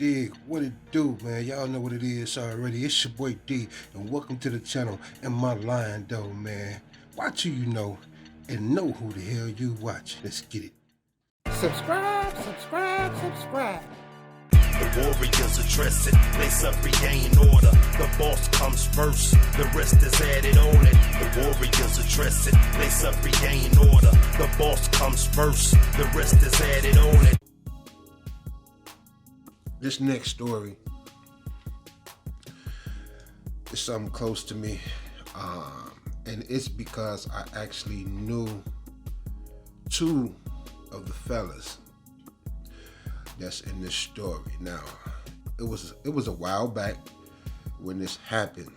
dig? What it do, man? Y'all know what it is already. It's your boy D, and welcome to the channel. And my line, though, man. Watch who you know, and know who the hell you watch. Let's get it. Subscribe, subscribe, subscribe. The warriors address it, lace up, regain order. The boss comes first, the rest is added on it. The warriors address it, lace up, regain order. The boss comes first, the rest is added on it. This next story is something close to me, and it's because I actually knew two of the fellas that's in this story. Now, it was a while back when this happened.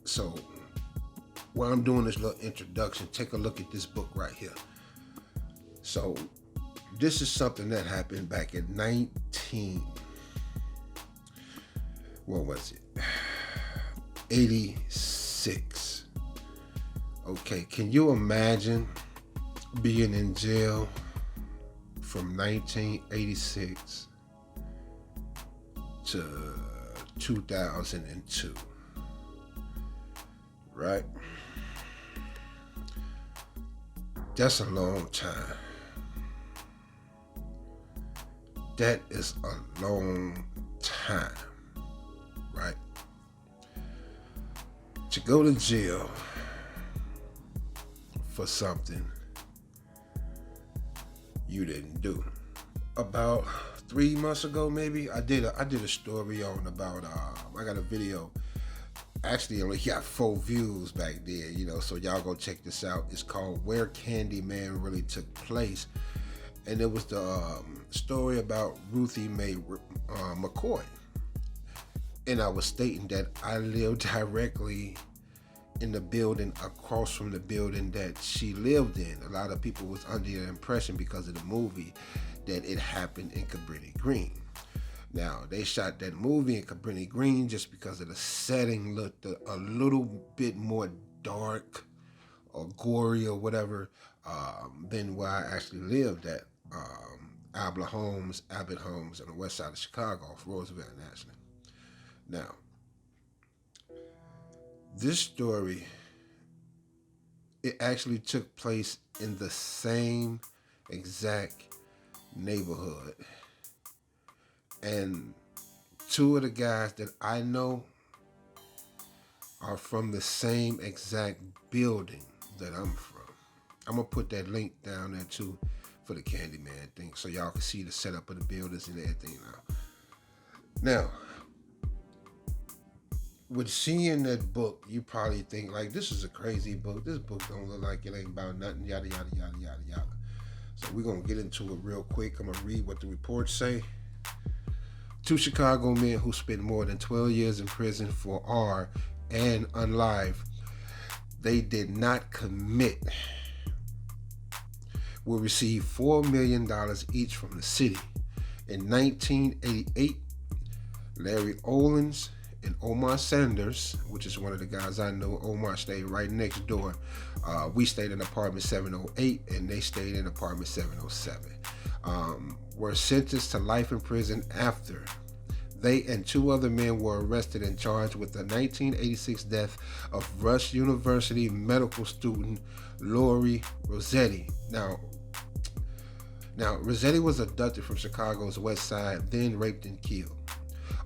So while I'm doing this little introduction, take a look at this book right here. So this is something that happened back in 86. Okay, can you imagine being in jail from 1986 to 2002, right? That's a long time. That is a long time, right? To go to jail for something you didn't do. About 3 months ago, maybe, I did a story on about I got a video. Actually, only got 4 views back then, so y'all go check this out. It's called Where Candyman Really Took Place, and it was the story about Ruthie Mae McCoy. And I was stating that I lived directly in the building across from the building that she lived in. A lot of people was under the impression because of the movie that it happened in Cabrini Green. Now, they shot that movie in Cabrini Green just because of the setting looked a little bit more dark or gory or whatever than where I actually lived at, Abbott Homes on the west side of Chicago off Roosevelt and Ashland. Now, this story, it actually took place in the same exact neighborhood. And 2 of the guys that I know are from the same exact building that I'm from. I'm going to put that link down there too for the Candyman thing so y'all can see the setup of the buildings and everything now. With seeing that book, you probably think like, this is a crazy book. This book don't look like it ain't about nothing, yada, yada, yada, yada, yada. So we're going to get into it real quick. I'm going to read what the reports say. 2 Chicago men who spent more than 12 years in prison for R and unlive they did not commit will receive $4 million each from the city. In 1988, Larry Ollins and Omar Sanders, which is one of the guys I know, Omar stayed right next door. We stayed in apartment 708 and they stayed in apartment 707. Were sentenced to life in prison after they and 2 other men were arrested and charged with the 1986 death of Rush University medical student Lori Rossetti. Now, Rossetti was abducted from Chicago's west side, then raped and killed.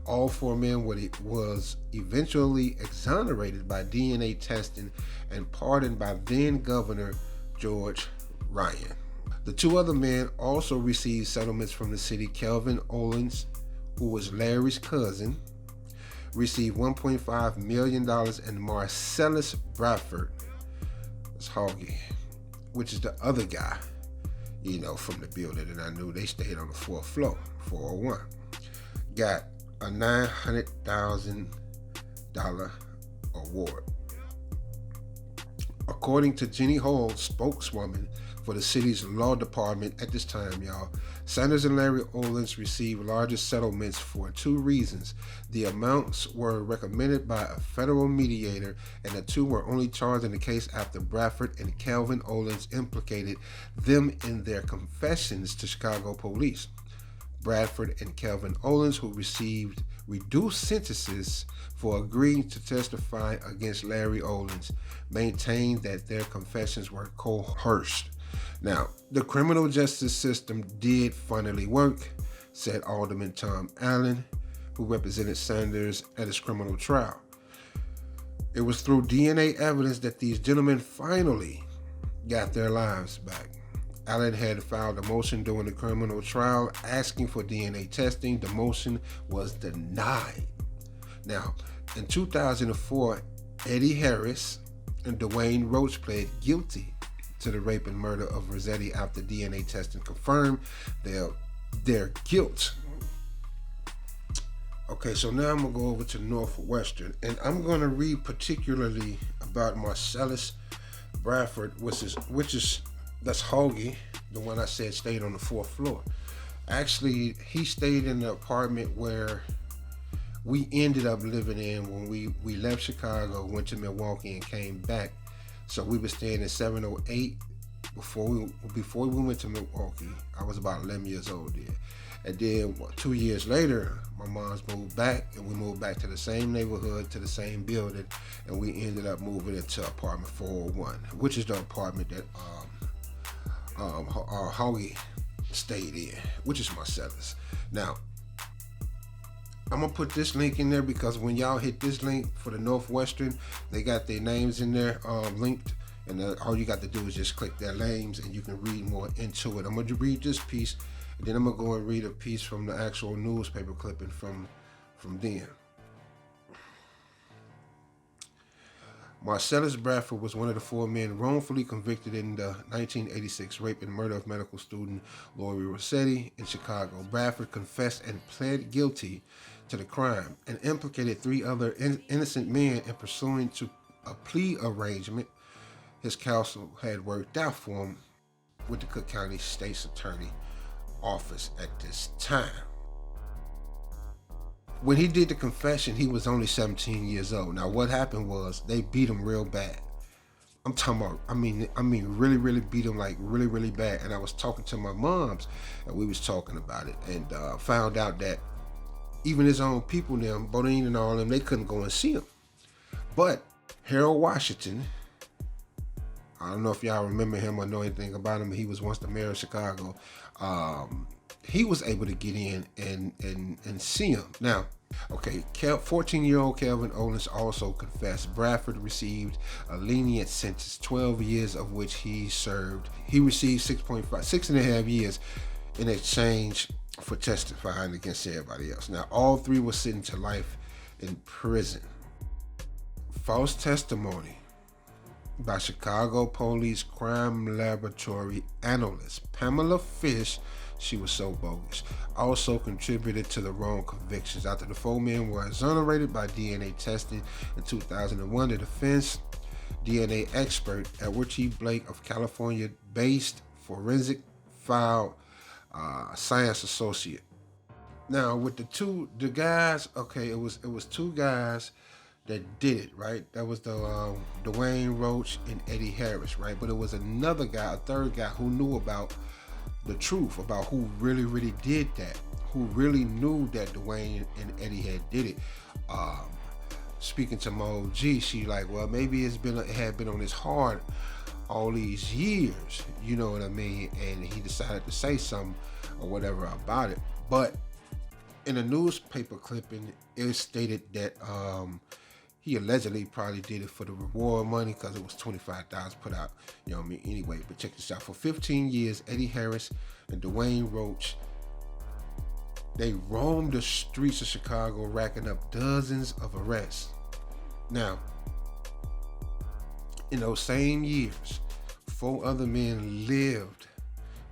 All 4 men was eventually exonerated by DNA testing and pardoned by then Governor George Ryan. The 2 other men also received settlements from the city. Kelvin Ollins, who was Larry's cousin, received $1.5 million, and Marcellius Bradford, that's Hoggy, which is the other guy, from the building that I knew, they stayed on the 4th floor, 401, got a $900,000 award. According to Jenny Hall, spokeswoman for the city's law department at this time, Sanders and Larry Ollins received larger settlements for 2 reasons. The amounts were recommended by a federal mediator, and the 2 were only charged in the case after Bradford and Kelvin Ollins implicated them in their confessions to Chicago police. Bradford and Kelvin Ollins, who received reduced sentences for agreeing to testify against Larry Ollins, maintained that their confessions were coerced. Now, the criminal justice system did finally work, said Alderman Tom Allen, who represented Sanders at his criminal trial. It was through DNA evidence that these gentlemen finally got their lives back. Allen had filed a motion during the criminal trial asking for DNA testing. The motion was denied. Now, in 2004, Eddie Harris and Dwayne Roach pled guilty to the rape and murder of Rossetti after DNA testing confirmed their guilt. Okay, so now I'm going to go over to Northwestern, and I'm going to read particularly about Marcellius Bradford, which is that's Hoagie, the one I said stayed on the 4th floor. Actually, he stayed in the apartment where we ended up living in when we left Chicago, went to Milwaukee, and came back. So we were staying in 708 before we went to Milwaukee. I was about 11 years old there. And then 2 years later, my mom's moved back, and we moved back to the same neighborhood, to the same building, and we ended up moving into apartment 401, which is the apartment that Hoagie stayed in, which is Marcellus. Now, I'm gonna put this link in there because when y'all hit this link for the Northwestern, they got their names in there linked, and all you got to do is just click their names, and you can read more into it. I'm gonna read this piece, and then I'm gonna go and read a piece from the actual newspaper clipping from then. Marcellius Bradford was one of the 4 men wrongfully convicted in the 1986 rape and murder of medical student Lori Rossetti in Chicago. Bradford confessed and pled guilty to the crime and implicated 3 other innocent men in pursuing to a plea arrangement his counsel had worked out for him with the Cook County State's Attorney Office at this time. When he did the confession, he was only 17 years old. Now, what happened was they beat him real bad. I'm talking about, I mean, really, really beat him, like really, really bad. And I was talking to my moms, and we was talking about it, and found out that even his own people, them, Bodine and all of them, they couldn't go and see him. But Harold Washington, I don't know if y'all remember him or know anything about him, but he was once the mayor of Chicago. He was able to get in and see him. Now, okay, 14-year-old Kelvin Ollins also confessed. Bradford received a lenient sentence, 12 years of which he served. He received 6.5 years in exchange for testifying against everybody else. Now, all 3 were sentenced to life in prison. False testimony by Chicago Police Crime Laboratory analyst Pamela Fish, she was so bogus, also contributed to the wrong convictions. After the 4 men were exonerated by DNA testing in 2001, the defense DNA expert Edward T. Blake of California-based forensic filed science associate. Now, with the guys, okay, it was 2 guys that did it, right? That was the Dwayne Roach and Eddie Harris, right? But it was another guy, a 3rd guy, who knew about the truth, about who really, really did that, who really knew that Dwayne and Eddie had did it. Speaking to my OG, she like, well, maybe it had been on his heart all these years, you know what I mean? And he decided to say something or whatever about it. But in a newspaper clipping, it stated that he allegedly probably did it for the reward money because it was $25,000 put out, you know what I mean? Anyway, but check this out. For 15 years, Eddie Harris and Dwayne Roach, they roamed the streets of Chicago, racking up dozens of arrests. Now, in those same years, 4 other men lived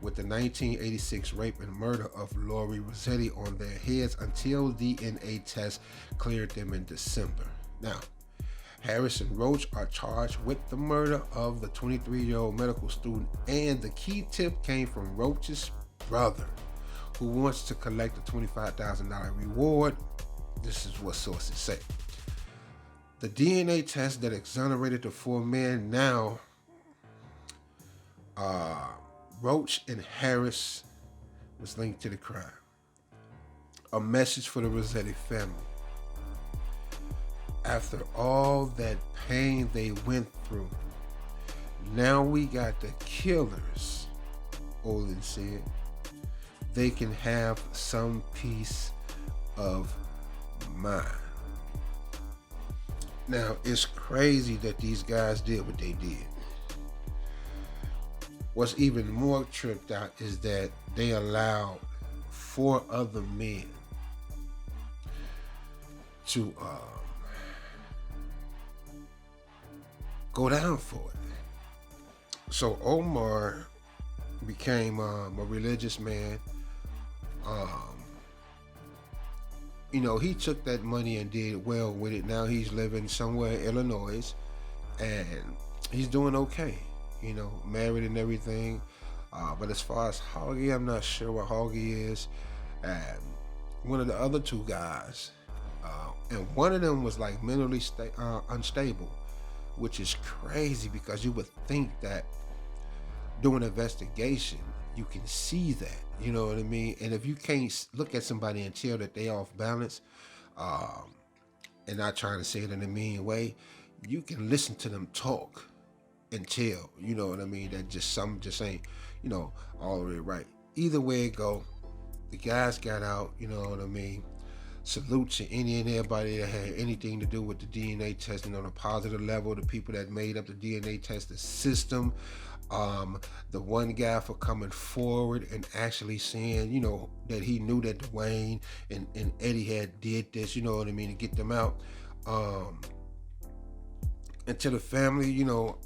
with the 1986 rape and murder of Lori Rossetti on their heads until DNA tests cleared them in December. Now, Harris and Roach are charged with the murder of the 23-year-old medical student, and the key tip came from Roach's brother, who wants to collect a $25,000 reward. This is what sources say. The DNA test that exonerated the 4 men now, Roach and Harris was linked to the crime. a message for the Rossetti family. After all that pain they went through, now we got the killers, Ollins said. They can have some peace of mind. Now, it's crazy that these guys did what they did. What's even more tripped out is that they allowed 4 other men to go down for it. So Omar became a religious man. You know, he took that money and did well with it. Now he's living somewhere in Illinois, and he's doing okay. You know, married and everything. But as far as Hoggy, I'm not sure what Hoggy is. And one of the other 2 guys, and one of them was like mentally unstable, which is crazy because you would think that doing an investigation, you can see that, you know what I mean? And if you can't look at somebody and tell that they off balance, and not trying to say it in a mean way, you can listen to them talk and tell, you know what I mean, that some just ain't, you know, all the way right. Either way it go, the guys got out, you know what I mean? Salute to any and everybody that had anything to do with the DNA testing on a positive level, the people that made up the DNA testing system, the one guy for coming forward and actually saying, you know, that he knew that Dwayne and Eddie had did this, you know what I mean, to get them out. And to the family, you know,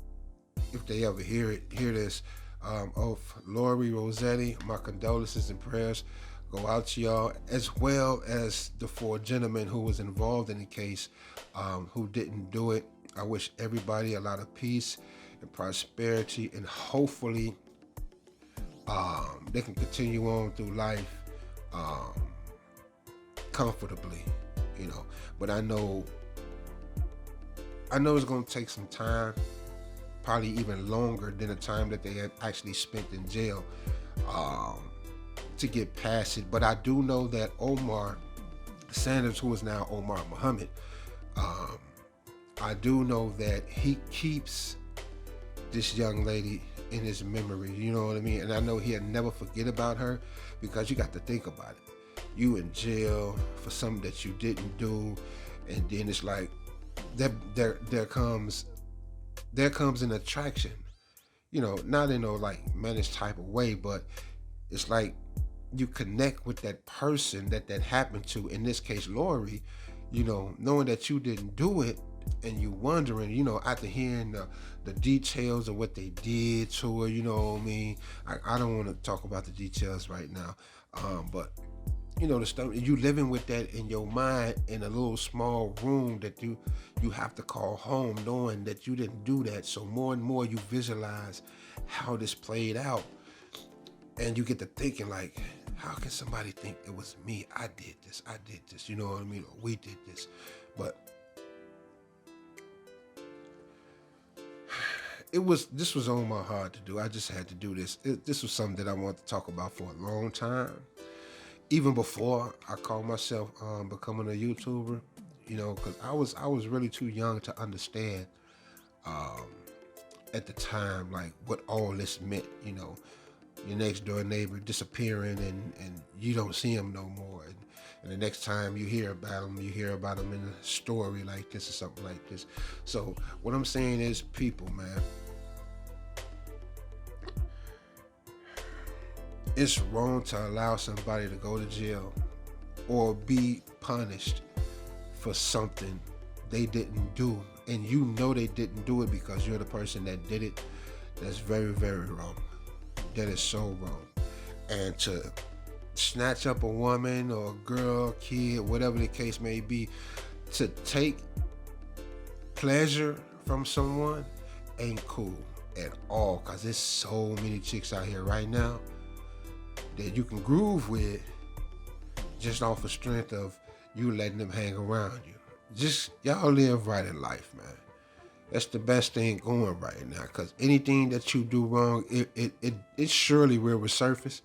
if they ever hear this, of Lori Rossetti, my condolences and prayers go out to y'all, as well as the 4 gentlemen who was involved in the case, who didn't do it. I wish everybody a lot of peace and prosperity, and hopefully they can continue on through life comfortably, you know. But I know it's going to take some time, probably even longer than the time that they had actually spent in jail, to get past it. But I do know that Omar Sanders, who is now Omar Muhammad, I do know that he keeps this young lady in his memory, you know what I mean? And I know he'll never forget about her, because you got to think about it. You in jail for something that you didn't do, and then it's like there comes an attraction, you know, not in no like menace type of way, but it's like you connect with that person that happened to, in this case Lori, you know, knowing that you didn't do it, and you wondering, you know, after hearing the details of what they did to her, you know what I mean? I don't want to talk about the details right now, but you know, the stuff, you living with that in your mind in a little small room that you have to call home, knowing that you didn't do that. So more and more you visualize how this played out, and you get to thinking like, how can somebody think it was me? I did this, you know what I mean? Or we did this. But this was on my heart to do. I just had to do this. This was something that I wanted to talk about for a long time. Even before I called myself becoming a YouTuber, you know, because I was really too young to understand at the time, like, what all this meant, you know, your next door neighbor disappearing and you don't see him no more. And the next time you hear about him in a story like this or something like this. So what I'm saying is, people, man, it's wrong to allow somebody to go to jail or be punished for something they didn't do. And you know they didn't do it because you're the person that did it. That's very, very wrong. That is so wrong. And to snatch up a woman or a girl, kid, whatever the case may be, to take pleasure from someone ain't cool at all, because there's so many chicks out here right now that you can groove with just off the strength of you letting them hang around you. Just y'all live right in life, man. That's the best thing going right now, because anything that you do wrong, it surely will resurface.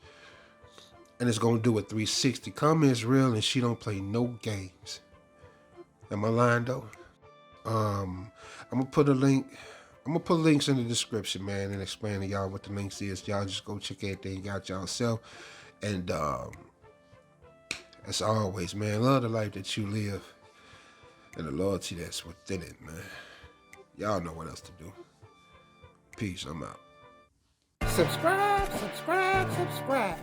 and it's gonna do a 360. Karma is real, and she don't play no games. Am I lying though? I'm gonna put a link. I'm gonna put links in the description, man, and explain to y'all what the links is. Y'all just go check everything out yourself. And as always, man, love the life that you live and the loyalty that's within it, man. Y'all know what else to do. Peace. I'm out. Subscribe, subscribe, subscribe.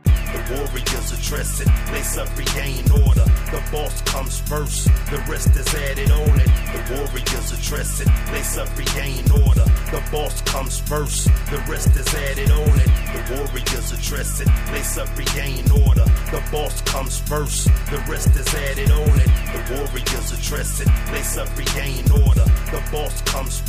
The warriors address it, lace up, regain order. The boss comes first, the rest is added on it. The warriors address it, lace up, regain order. The boss comes first, the rest is added on it. The warriors address it, lace up, regain order. The boss comes first, the rest is added on it. The warriors address it, lace up, regain order. The boss comes first.